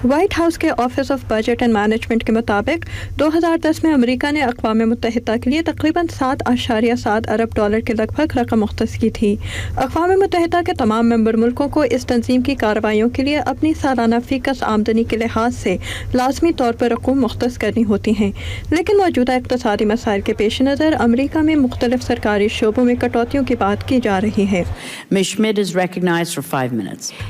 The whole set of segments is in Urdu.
وائٹ ہاؤس کے office of budget and management کے مطابق 2010 میں امریکہ نے اقوام متحدہ کے لیے تقریباً 7.7 ارب ڈالر کے لگ بھگ رقم مختص کی تھی۔ اقوام متحدہ کے تمام ممبر ملکوں کو اس تنظیم کی کارروائیوں کے لیے اپنی سالانہ فی کس آمدنی کے لحاظ سے لازمی طور پر رقوم مختص کرنی ہوتی ہیں، لیکن موجودہ اقتصادی مسائل کے پیش نظر امریکہ میں مختلف سرکاری شعبوں میں کٹوتیوں کی بات کی جا رہی ہے۔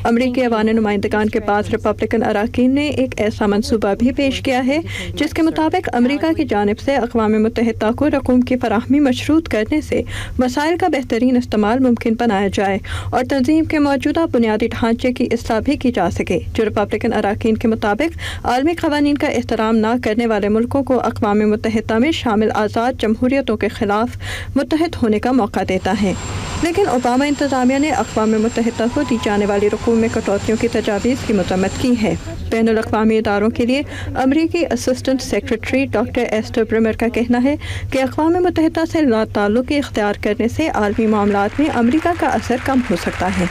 امریکی ایوان نمائندگان کے پاس ریپبلکن اراکین نے ایک ایسا منصوبہ بھی پیش کیا ہے جس کے مطابق امریکہ کی جانب سے اقوام متحدہ کو رقوم کی فراہمی مشروط کرنے سے وسائل کا بہترین استعمال ممکن بنایا جائے اور تنظیم کے موجودہ بنیادی ڈھانچے کی اصلاح بھی کی جا سکے، جو ریپبلکن اراکین کے مطابق عالمی قوانین کا احترام نہ کرنے والے ملکوں کو اقوام متحدہ میں شامل آزاد جمہوریتوں کے خلاف متحد ہونے کا موقع دیتا ہے۔ لیکن اوباما انتظامیہ نے اقوام متحدہ کو دی جانے والی رقوم میں کٹوتیوں کی تجاویز کی مذمت کی ہے۔ بین الاقوامی اداروں کے لیے امریکی assistant secretary doctor Esther Brimmer کا کہنا ہے کہ اقوام متحدہ سے لا تعلقی اختیار کرنے سے عالمی معاملات میں امریکہ کا اثر کم ہو سکتا ہے۔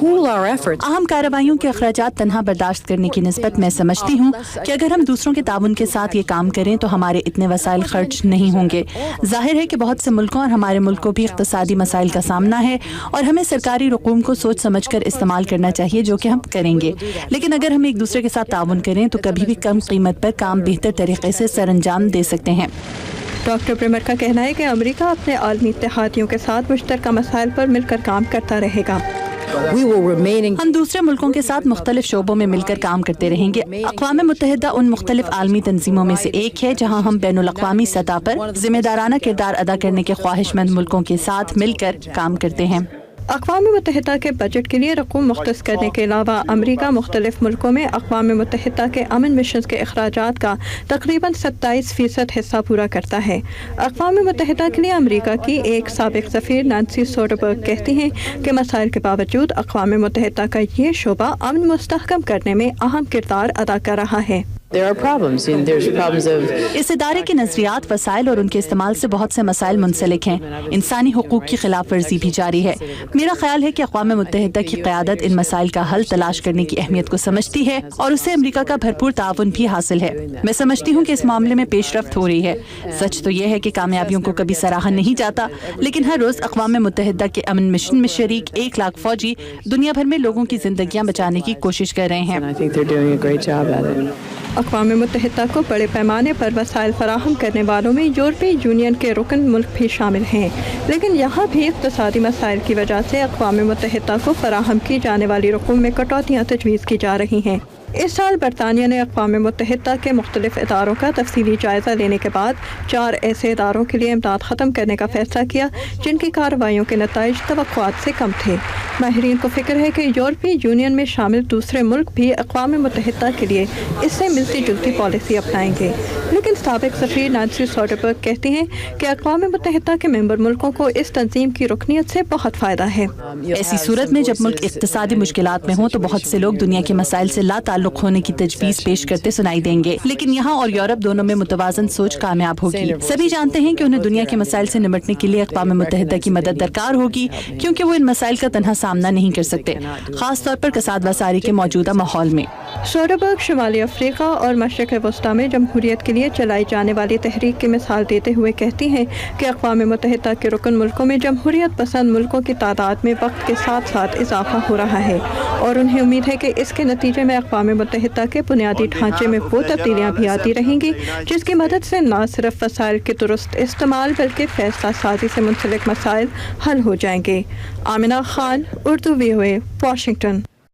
اہم کارروائیوں کے اخراجات تنہا برداشت کرنے کی نسبت میں سمجھتی ہوں کہ اگر ہم دوسروں کے تعاون کے ساتھ یہ کام کریں تو ہمارے اتنے وسائل خرچ نہیں ہوں گے۔ ظاہر ہے کہ بہت سے ملکوں اور ہمارے ملک کو بھی اقتصادی مسائل کا سامنا ہے اور ہمیں سرکاری رقوم کو سوچ سمجھ کر استعمال کرنا چاہیے، جو کہ ہم کریں گے، لیکن اگر ہم ایک دوسرے کے ساتھ تعاون کریں تو کبھی بھی کم قیمت پر کام بہتر طریقے سے سر انجام دے سکتے ہیں۔ ڈاکٹر برمر کا کہنا ہے کہ امریکہ اپنے عالمی اتحادیوں کے ساتھ مشترکہ مسائل پر مل کر کام کرتا رہے گا۔ ہم دوسرے ملکوں کے ساتھ مختلف شعبوں میں مل کر کام کرتے رہیں گے۔ اقوام متحدہ ان مختلف عالمی تنظیموں میں سے ایک ہے جہاں ہم بین الاقوامی سطح پر ذمہ دارانہ کردار ادا کرنے کے خواہش مند ملکوں کے ساتھ مل کر کام کرتے ہیں۔ اقوام متحدہ کے بجٹ کے لیے رقوم مختص کرنے کے علاوہ امریکہ مختلف ملکوں میں اقوام متحدہ کے امن مشنز کے اخراجات کا تقریباً 27% حصہ پورا کرتا ہے۔ اقوام متحدہ کے لیے امریکہ کی ایک سابق سفیر نانسی سوڈربرگ کہتی ہیں کہ مسائل کے باوجود اقوام متحدہ کا یہ شعبہ امن مستحکم کرنے میں اہم کردار ادا کر رہا ہے۔ اس ادارے کے نظریات، وسائل اور ان کے استعمال سے بہت سے مسائل منسلک ہیں۔ انسانی حقوق کی خلاف ورزی بھی جاری ہے۔ میرا خیال ہے کہ اقوام متحدہ کی قیادت ان مسائل کا حل تلاش کرنے کی اہمیت کو سمجھتی ہے اور اسے امریکہ کا بھرپور تعاون بھی حاصل ہے۔ میں سمجھتی ہوں کہ اس معاملے میں پیش رفت ہو رہی ہے۔ سچ تو یہ ہے کہ کامیابیوں کو کبھی سراہا نہیں جاتا، لیکن ہر روز اقوام متحدہ کے امن مشن میں شریک 1 لاکھ فوجی دنیا بھر میں لوگوں کی زندگیاں بچانے کی کوشش کر رہے ہیں۔ اقوام متحدہ کو بڑے پیمانے پر وسائل فراہم کرنے والوں میں یورپی یونین کے رکن ملک بھی شامل ہیں، لیکن یہاں بھی اقتصادی مسائل کی وجہ سے اقوام متحدہ کو فراہم کی جانے والی رقوم میں کٹوتیاں تجویز کی جا رہی ہیں۔ اس سال برطانیہ نے اقوام متحدہ کے مختلف اداروں کا تفصیلی جائزہ لینے کے بعد 4 ایسے اداروں کے لیے امداد ختم کرنے کا فیصلہ کیا جن کی کارروائیوں کے نتائج توقعات سے کم تھے۔ ماہرین کو فکر ہے کہ یورپی یونین میں شامل دوسرے ملک بھی اقوام متحدہ کے لیے اس سے ملتی جلتی پالیسی اپنائیں گے، لیکن سابق سفیر نانسی سوڈربرگ کہتی ہیں کہ اقوام متحدہ کے ممبر ملکوں کو اس تنظیم کی رکنیت سے بہت فائدہ ہے۔ ایسی صورت میں جب ملک اقتصادی مشکلات میں ہوں تو بہت سے لوگ دنیا کے مسائل سے لا تعلق ہونے کی تجویز پیش کرتے سنائی دیں گے، لیکن یہاں اور یورپ دونوں میں متوازن سوچ کامیاب ہوگی۔ سبھی جانتے ہیں کہ انہیں دنیا کے مسائل سے نمٹنے کے لیے اقوام متحدہ کی مدد درکار ہوگی، کیونکہ وہ ان مسائل کا تنہا سامنا نہیں کر سکتے، خاص طور پر کساد وساری کے موجودہ ماحول میں۔ سوڈربرگ شمالی افریقہ اور مشرق وسطیٰ میں جمہوریت کے لیے چلائی جانے والی تحریک کی مثال دیتے ہوئے کہتی ہیں کہ اقوام متحدہ کے رکن ملکوں میں جمہوریت پسند ملکوں کی تعداد میں وقت کے ساتھ ساتھ اضافہ ہو رہا ہے، اور انہیں امید ہے کہ اس کے نتیجے میں اقوام متحدہ کے بنیادی ڈھانچے میں وہ تبدیلیاں بھی آتی رہیں گی جس کی مدد سے نہ صرف وسائل کے درست استعمال بلکہ فیصلہ سازی سے منسلک مسائل حل ہو جائیں گے۔ Amna Khan, Urdu VOA، Washington.